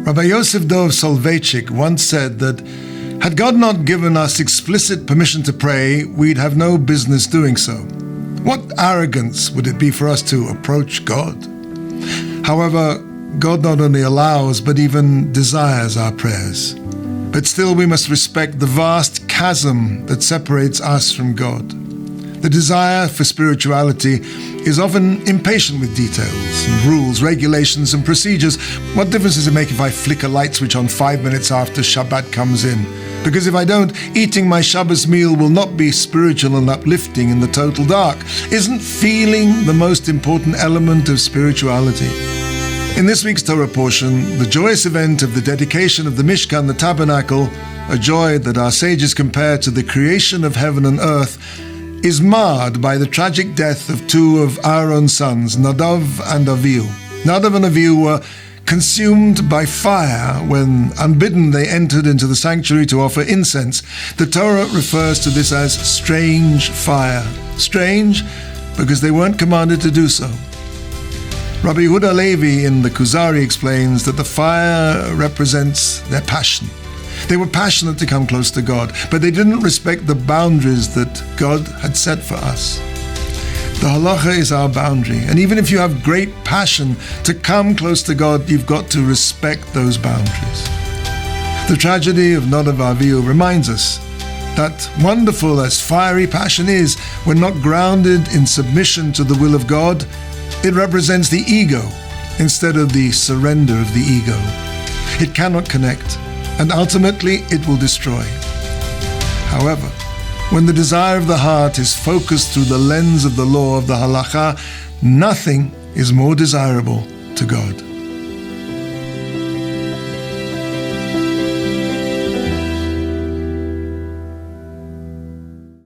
Rabbi Yosef Dov Soleveitchik once said that had God not given us explicit permission to pray, we'd have no business doing so. What arrogance would it be for us to approach God? However, God not only allows but even desires our prayers. But still we must respect the vast chasm that separates us from God. The desire for spirituality is often impatient with details and rules, regulations and procedures. What difference does it make if I flick a light switch on 5 minutes after Shabbat comes in? Because if I don't, eating my Shabbos meal will not be spiritual and uplifting in the total dark. Isn't feeling the most important element of spirituality? In this week's Torah portion, the joyous event of the dedication of the Mishkan, the tabernacle, a joy that our sages compare to the creation of heaven and earth, is marred by the tragic death of two of Aaron's sons, Nadav and Avihu. Nadav and Avihu were consumed by fire when, unbidden, they entered into the sanctuary to offer incense. The Torah refers to this as strange fire. Strange because they weren't commanded to do so. Rabbi Yehuda Levi in the Kuzari explains that the fire represents their passion. They were passionate to come close to God, but they didn't respect the boundaries that God had set for us. The halacha is our boundary, and even if you have great passion to come close to God, you've got to respect those boundaries. The tragedy of Nadav and Avihu reminds us that wonderful as fiery passion is, when not grounded in submission to the will of God, it represents the ego instead of the surrender of the ego. It cannot connect, and ultimately it will destroy. However, when the desire of the heart is focused through the lens of the law of the halacha, nothing is more desirable to God.